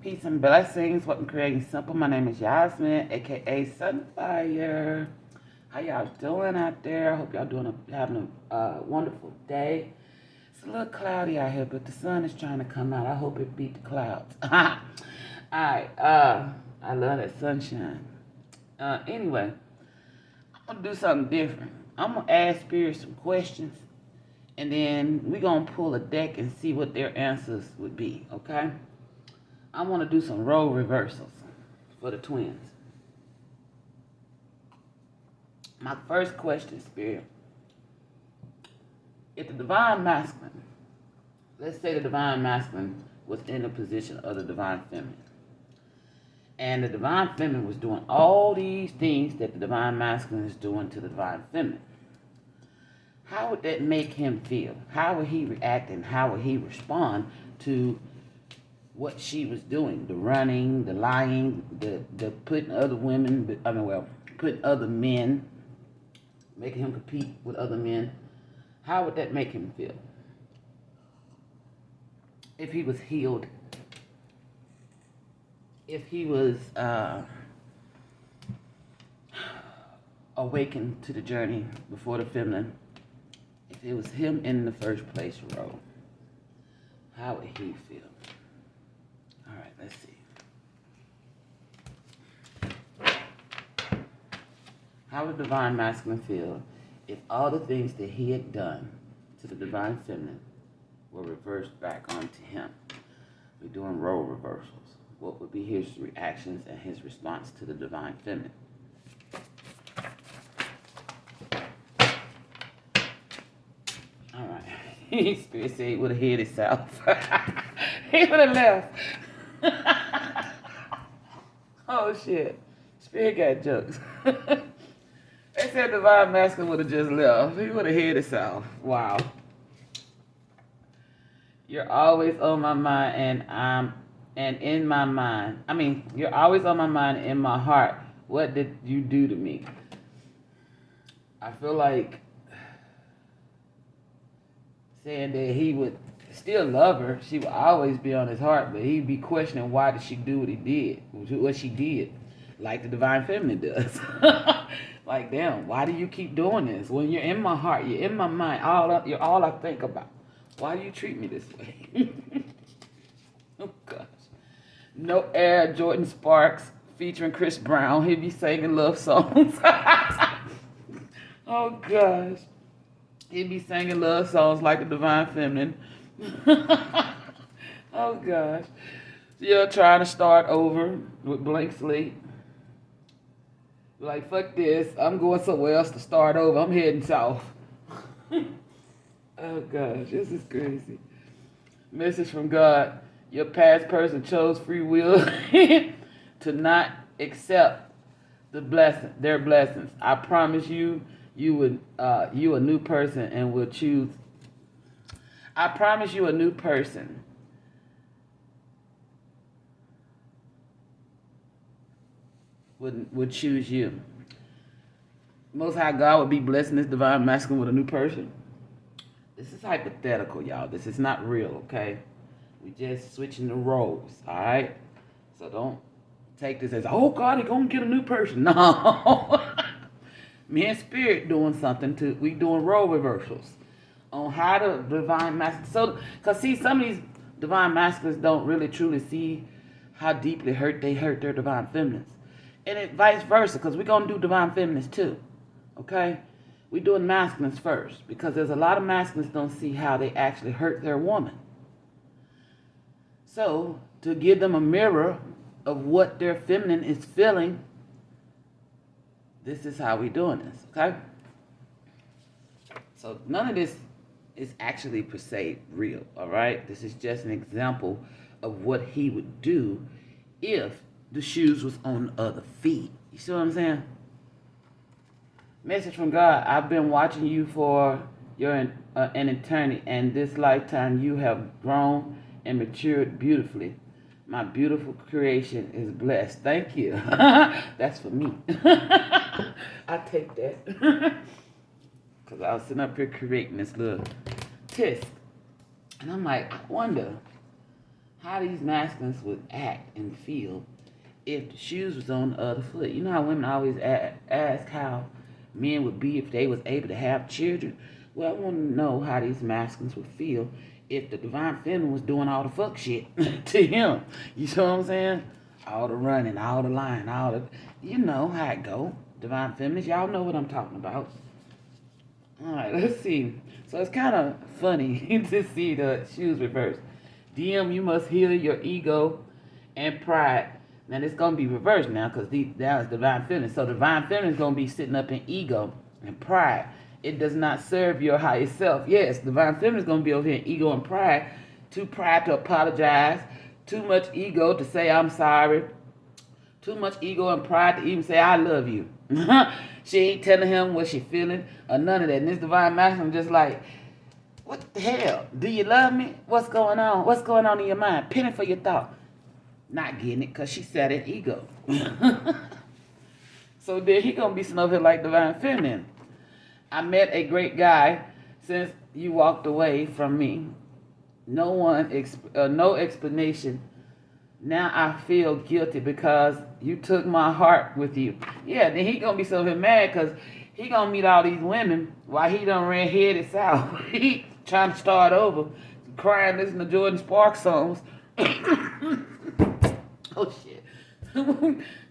Peace and blessings. Welcome to Creating Simple. My name is Yasmin, aka Sunfire. How y'all doing out there? I hope y'all having a wonderful day. It's a little cloudy out here, but the sun is trying to come out. I hope it beat the clouds. Alright, I love that sunshine. Anyway, I'm gonna do something different. I'm gonna ask spirits some questions, and then we're gonna pull a deck and see what their answers would be, okay? I want to do some role reversals for the twins. My first question, Spirit. If the Divine Masculine, let's say the Divine Masculine was in the position of the Divine Feminine, and the Divine Feminine was doing all these things that the Divine Masculine is doing to the Divine Feminine, how would that make him feel? How would he react and how would he respond to what she was doing, the running, the lying, the putting other women, putting other men, making him compete with other men? How would that make him feel? If he was healed, if he was awakened to the journey before the feminine, if it was him in the first place role, how would he feel? All right, let's see. How would the Divine Masculine feel if all the things that he had done to the Divine Feminine were reversed back onto him? We're doing role reversals. What would be his reactions and his response to the Divine Feminine? All right. Spirit said he would have hid himself. He would have left. Oh, shit. Spirit got jokes. They said Divine Masculine would have just left. He would have hid himself. Wow. You're always on my mind and in my mind. You're always on my mind and in my heart. What did you do to me? I feel like saying that he would still love her. She would always be on his heart, but he'd be questioning why did she do what she did, like the Divine Feminine does. Like, damn, why do you keep doing this? When you're in my heart, you're in my mind, you're all I think about. Why do you treat me this way? Oh, gosh. No Air, Jordan Sparks, featuring Chris Brown. He'd be singing love songs. Oh, gosh. He'd be singing love songs like the Divine Feminine. Oh, gosh. You're trying to start over with blank slate. Like, fuck this. I'm going somewhere else to start over. I'm heading south. Oh, gosh. This is crazy. Message from God. Your past person chose free will to not accept their blessings. I promise you a new person and will choose. I promise you a new person would choose you. Most High God would be blessing this Divine Masculine with a new person. This is hypothetical, y'all. This is not real, okay? We just switching the roles, all right? So don't take this as, oh, God, he's going to get a new person. No. Me and Spirit doing something we doing role reversals on how the Divine Masculine. So, because see, some of these Divine Masculines don't really truly see how deeply they hurt their Divine Feminines. And it vice versa, because we're going to do Divine Feminines too, okay? We're doing masculines first, because there's a lot of masculines don't see how they actually hurt their woman. So, to give them a mirror of what their feminine is feeling, this is how we're doing this, okay? So, none of this is actually per se real, all right? This is just an example of what he would do if the shoes was on the other feet. You see what I'm saying? Message from God. I've been watching you for an eternity, and this lifetime you have grown and matured beautifully. My beautiful creation is blessed. Thank you. That's for me. I take that. Because I was sitting up here creating this little tisk. And I'm like, I wonder, how these masculines would act and feel if the shoes was on the other foot. You know how women always ask how men would be if they was able to have children? Well, I want to know how these masculines would feel if the divine feminine was doing all the fuck shit to him. You see what I'm saying? All the running, all the lying, all the... You know how it go. Divine feminines, y'all know what I'm talking about. All right, let's see. So it's kind of funny to see the shoes reversed. DM, you must heal your ego and pride. Now, it's going to be reversed now because that is divine feminine. So divine feminine is going to be sitting up in ego and pride. It does not serve your higher self. Yes, divine feminine is going to be over here in ego and pride. Too pride to apologize. Too much ego to say I'm sorry. Too much ego and pride to even say I love you. She ain't telling him what she feeling or none of that. And this divine masculine just like, what the hell? Do you love me? What's going on? What's going on in your mind? Penny for your thought. Not getting it because she said it ego. So then he going to be sitting over here like divine feminine. I met a great guy since you walked away from me. No explanation. Now I feel guilty because you took my heart with you. Yeah, then he gonna be so mad because he gonna meet all these women while he done ran headed south. He trying to start over, crying, listening to Jordan Sparks songs. Oh shit.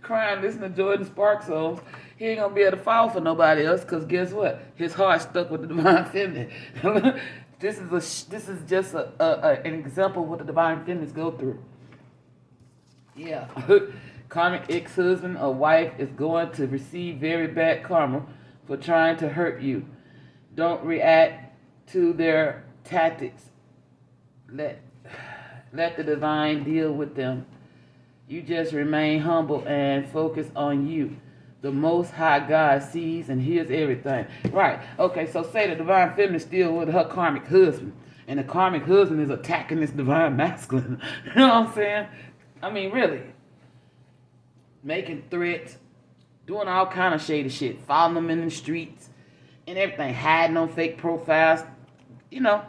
Crying, listening to Jordan Sparks songs. He ain't gonna be able to fall for nobody else because guess what? His heart's stuck with the divine feminine. This is just an example of what the divine feminines go through. Yeah. Karmic ex-husband or wife is going to receive very bad karma for trying to hurt you. Don't react to their tactics. Let the divine deal with them. You just remain humble and focus on you. The Most High God sees and hears everything. Right. Okay, so say the divine feminine is still with her karmic husband. And the karmic husband is attacking this divine masculine. You know what I'm saying? I mean, really. Making threats. Doing all kind of shady shit. Following them in the streets. And everything. Hiding on fake profiles. You know.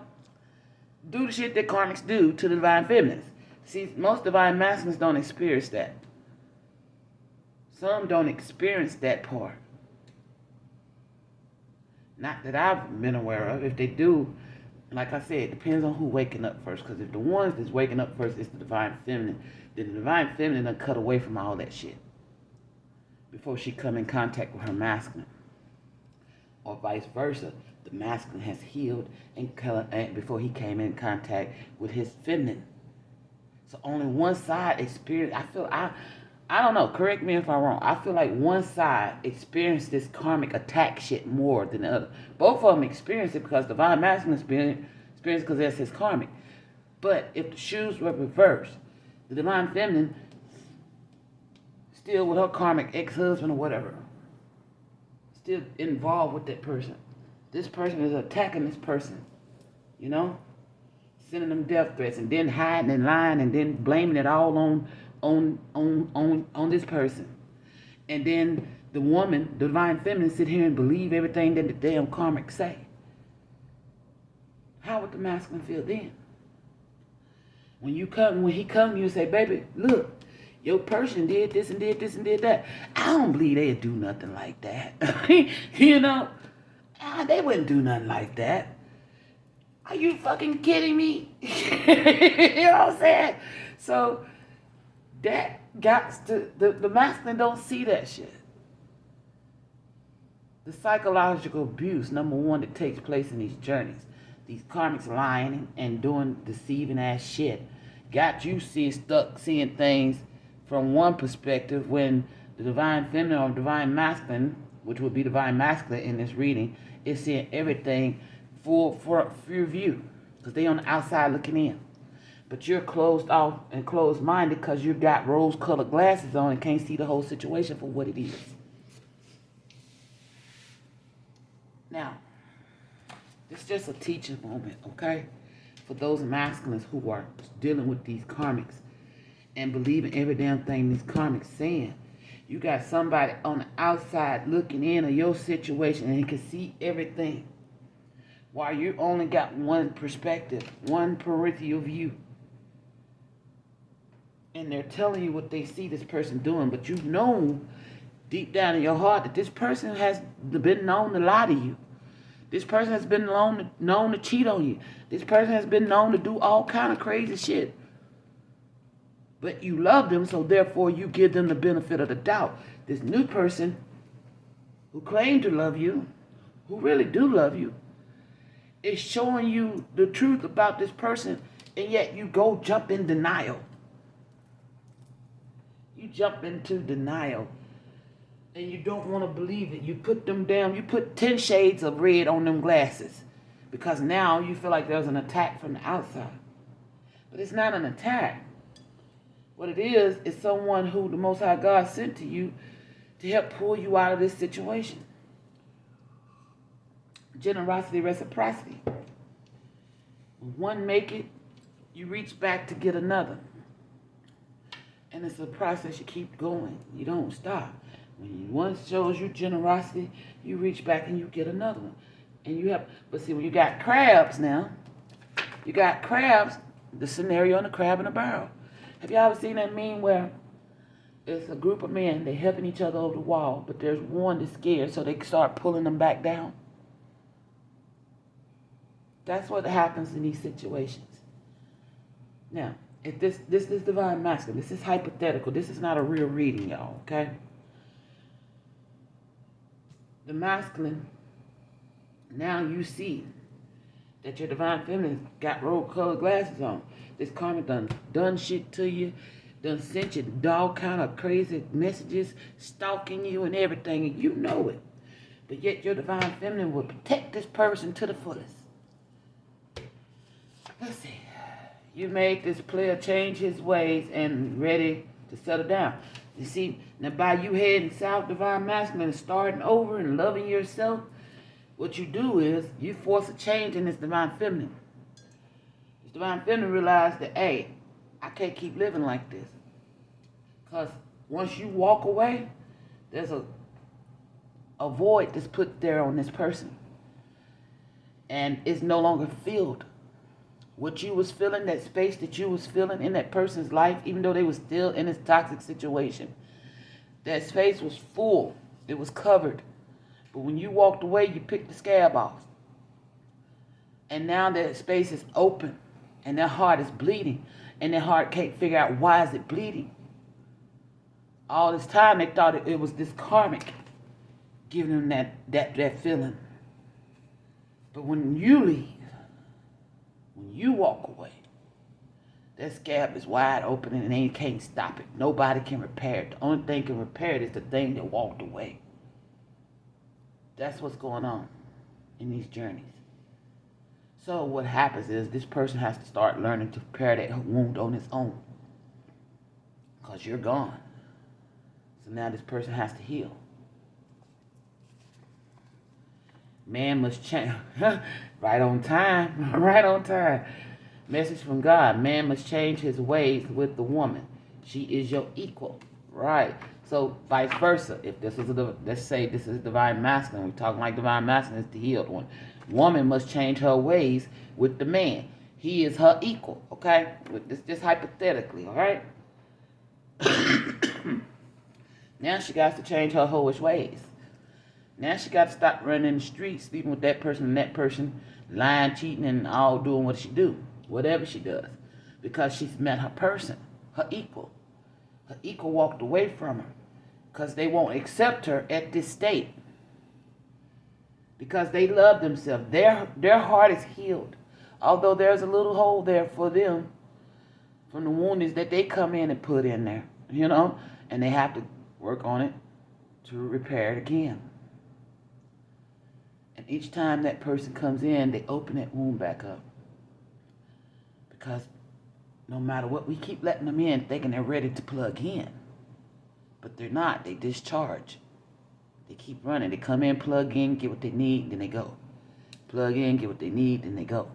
Do the shit that karmics do to the divine feminines. See, most divine masculines don't experience that. Some don't experience that part. Not that I've been aware of. If they do, like I said, it depends on who waking up first. Because if the ones that's waking up first is the divine feminine, then the divine feminine done cut away from all that shit before she come in contact with her masculine. Or vice versa. The masculine has healed and before he came in contact with his feminine. So only one side experienced. I don't know. Correct me if I'm wrong. I feel like one side experienced this karmic attack shit more than the other. Both of them experienced it because divine masculine experienced because that's his karmic. But if the shoes were reversed, the divine feminine still with her karmic ex-husband or whatever, still involved with that person. This person is attacking this person, you know, sending them death threats and then hiding and lying and then blaming it all on this person. And then the woman, the divine feminine, sit here and believe everything that the damn karmic say. How would the masculine feel then? When he come, you say, baby, look, your person did this and did this and did that. I don't believe they'd do nothing like that. You know, they wouldn't do nothing like that. Are you fucking kidding me? You know what I'm saying? So that got to the masculine don't see that shit. The psychological abuse, number one, that takes place in these journeys. These karmics lying and doing deceiving ass shit got you stuck seeing things from one perspective when the divine feminine or divine masculine, which would be divine masculine in this reading, is seeing everything for your view because they on the outside looking in. But you're closed off and closed-minded because you got rose-colored glasses on and can't see the whole situation for what it is. Now, it's just a teaching moment, okay? For those masculines who are dealing with these karmics and believing every damn thing these karmics saying. You got somebody on the outside looking in on your situation and can see everything. While you only got one perspective, one peripheral view. and they're telling you what they see this person doing, but you know deep down in your heart that this person has been known to lie to you. This person has been known to cheat on you. This person has been known to do all kind of crazy shit. But you love them, so therefore you give them the benefit of the doubt. This new person who claimed to love you, who really do love you, is showing you the truth about this person, and yet you go jump in denial. You jump into denial, and you don't want to believe it. You put them down. You put 10 shades of red on them glasses because now you feel like there's an attack from the outside. But it's not an attack. What it is someone who the Most High God sent to you to help pull you out of this situation. Generosity, reciprocity. When one make it, you reach back to get another. And it's a process. You keep going. You don't stop. When one shows you generosity, you reach back and you get another one. And you have, but see, when you got crabs now, you got crabs, the scenario on the crab in a barrel. Have y'all ever seen that meme where it's a group of men, they helping each other over the wall, but there's one that's scared, so they start pulling them back down? That's what happens in these situations. Now, if this is divine masculine, this is hypothetical, this is not a real reading, y'all, okay? The masculine, now you see that your divine feminine got rose-colored glasses on. This karma done shit to you, done sent you all kind of crazy messages, stalking you and everything, and you know it. But yet your divine feminine will protect this person to the fullest. Let's see. You made this player change his ways and ready to settle down. You see, now by you heading south, divine masculine, and starting over and loving yourself, what you do is you force a change in this divine feminine. This divine feminine realizes that, hey, I can't keep living like this. Because once you walk away, there's a void that's put there on this person. And it's no longer filled. What you was feeling, that space that you was feeling in that person's life, even though they was still in this toxic situation, that space was full. It was covered. But when you walked away, you picked the scab off. And now that space is open, and their heart is bleeding, and their heart can't figure out why is it bleeding. All this time, they thought it was this karmic giving them that feeling. But when you leave, when you walk away, that scab is wide open and they can't stop it. Nobody can repair it. The only thing can repair it is the thing that walked away. That's what's going on in these journeys. So what happens is this person has to start learning to repair that wound on his own. Because you're gone. So now this person has to heal. Man must change. Right on time. Right on time. Message from God. Man must change his ways with the woman. She is your equal. Right. So vice versa. If this is let's say this is divine masculine. We're talking like divine masculine is the healed one. Woman must change her ways with the man. He is her equal. Okay? With this just hypothetically, all right? Now she got to change her hoish ways. Now she got to stop running in the streets, sleeping with that person and that person, lying, cheating, and all doing what she do, whatever she does, because she's met her person, her equal. Her equal walked away from her because they won't accept her at this state because they love themselves. Their heart is healed, although there's a little hole there for them from the woundings that they come in and put in there, and they have to work on it to repair it again. And each time that person comes in, they open that wound back up. Because no matter what, we keep letting them in thinking they're ready to plug in. But they're not. They discharge. They keep running. They come in, plug in, get what they need, then they go. Plug in, get what they need, then they go.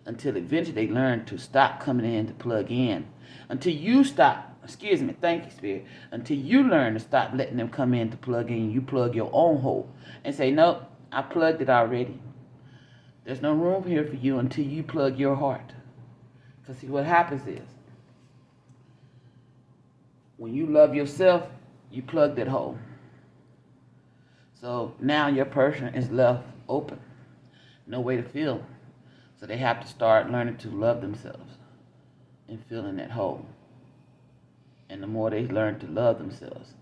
Until eventually they learn to stop coming in to plug in. Until you stop, thank you, Spirit. Until you learn to stop letting them come in to plug in, you plug your own hole. And say, nope, I plugged it already. There's no room here for you until you plug your heart. Because see, what happens is, When you love yourself, you plug that hole. So now your person is left open. No way to feel. So they have to start learning to love themselves and filling that hole. And the more they learn to love themselves,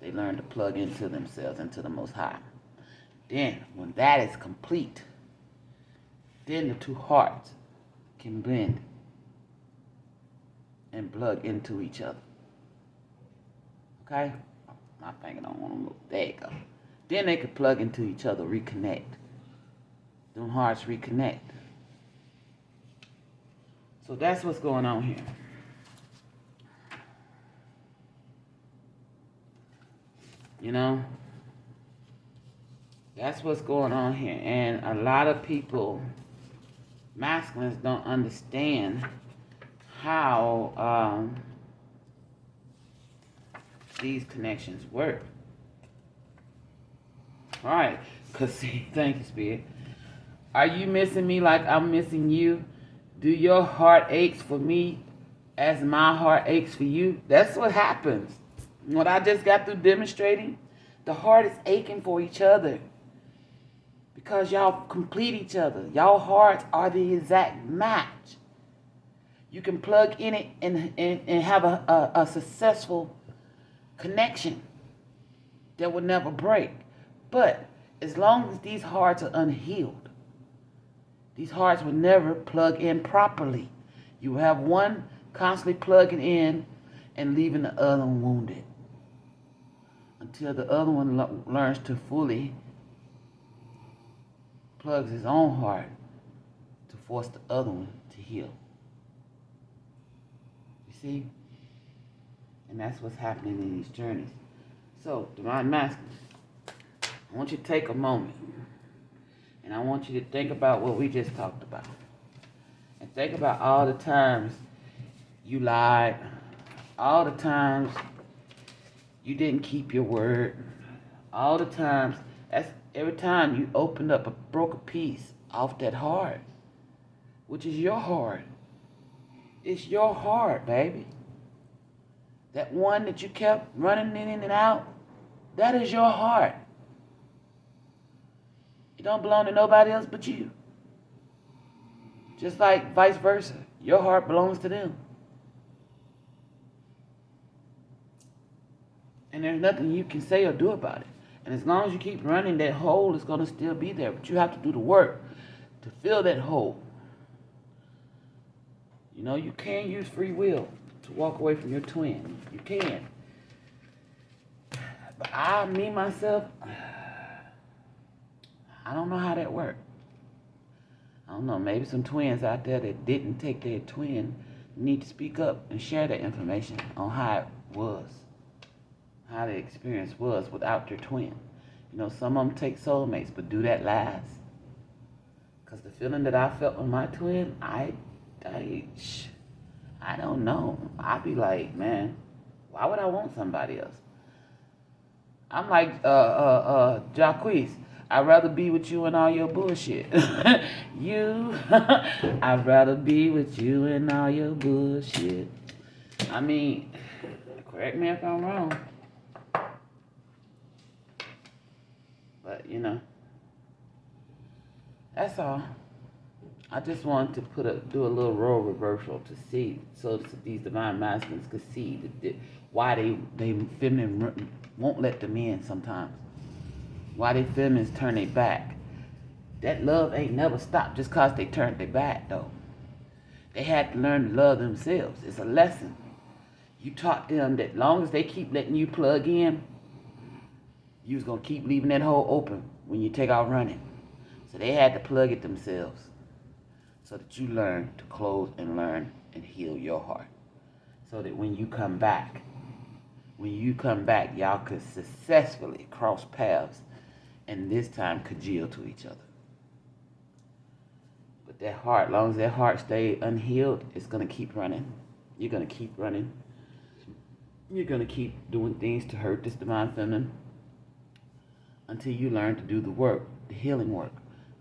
they learn to plug into themselves, into the Most High. Then, when that is complete, then the two hearts can blend and plug into each other. Okay? My finger don't want to move. There you go. Then they can plug into each other, reconnect. Them hearts reconnect. So that's what's going on here. You know? That's what's going on here. And a lot of people, masculines, don't understand how these connections work. All right. Because, see, thank you, Spirit. Are you missing me like I'm missing you? Do your heart aches for me as my heart aches for you? That's what happens. What I just got through demonstrating, the heart is aching for each other. Because y'all complete each other. Y'all hearts are the exact match. You can plug in it and have a successful connection that will never break. But as long as these hearts are unhealed, these hearts will never plug in properly. You will have one constantly plugging in and leaving the other one wounded. Until the other one learns to fully plug his own heart to force the other one to heal. You see? And that's what's happening in these journeys. So, Divine Masculine, I want you to take a moment. And I want you to think about what we just talked about. And think about all the times you lied. All the times you didn't keep your word. All the times, every time you opened up a broken piece off that heart, which is your heart. It's your heart, baby. That one that you kept running in and out, that is your heart. It don't belong to nobody else but you. Just like vice versa. Your heart belongs to them. And there's nothing you can say or do about it. And as long as you keep running, that hole is going to still be there. But you have to do the work to fill that hole. You know, you can use free will to walk away from your twin. You can. But myself, I don't know how that worked. I don't know. Maybe some twins out there that didn't take their twin need to speak up and share that information on how it was. How the experience was without their twin. You know, some of them take soulmates, but do that last. Because the feeling that I felt with my twin, I don't know. I'd be like, man, why would I want somebody else? I'm like Jacquees. I'd rather be with you and all your bullshit. I'd rather be with you and all your bullshit. I mean, correct me if I'm wrong. But, you know, that's all. I just wanted to do a little role reversal to see, so these divine masculines could see why they feminine won't let them in sometimes. Why they feminines turn their back. That love ain't never stopped just cause they turned their back, though. They had to learn to love themselves. It's a lesson. You taught them that long as they keep letting you plug in, you was gonna keep leaving that hole open when you take out running. So they had to plug it themselves so that you learn to close and learn and heal your heart. So that when you come back, y'all could successfully cross paths and this time congeal to each other. But that heart, as long as that heart stay unhealed, it's gonna keep running. You're gonna keep running. You're gonna keep doing things to hurt this divine feminine until you learn to do the work, the healing work.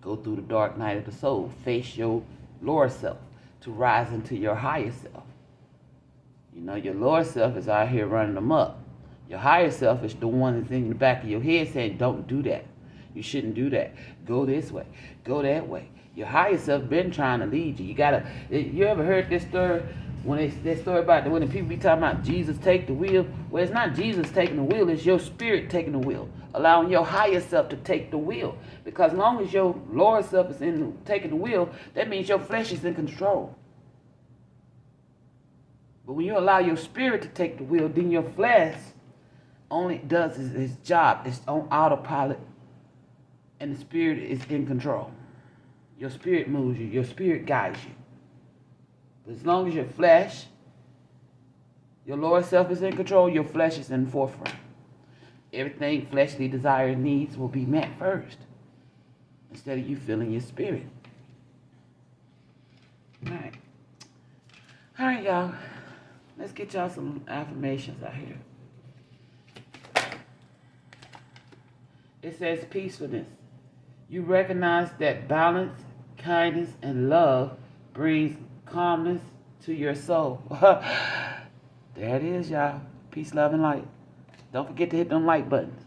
Go through the dark night of the soul. Face your lower self to rise into your higher self. You know, your lower self is out here running amok. Your higher self is the one that's in the back of your head saying, don't do that. You shouldn't do that. Go this way. Go that way. Your higher self been trying to lead you. You ever heard this story? That story about when the people be talking about Jesus take the wheel? Well, it's not Jesus taking the wheel. It's your spirit taking the wheel. Allowing your higher self to take the wheel. Because as long as your lower self is taking the wheel, that means your flesh is in control. But when you allow your spirit to take the wheel, then your flesh only does its job. It's on autopilot. And the spirit is in control. Your spirit moves you. Your spirit guides you. But as long as your flesh, your lower self is in control, your flesh is in the forefront. Everything fleshly desire needs will be met first. Instead of you feeling your spirit. All right. All right, y'all. Let's get y'all some affirmations out here. It says peacefulness. You recognize that balance, kindness, and love brings calmness to your soul. There it is, y'all. Peace, love, and light. Don't forget to hit them like buttons.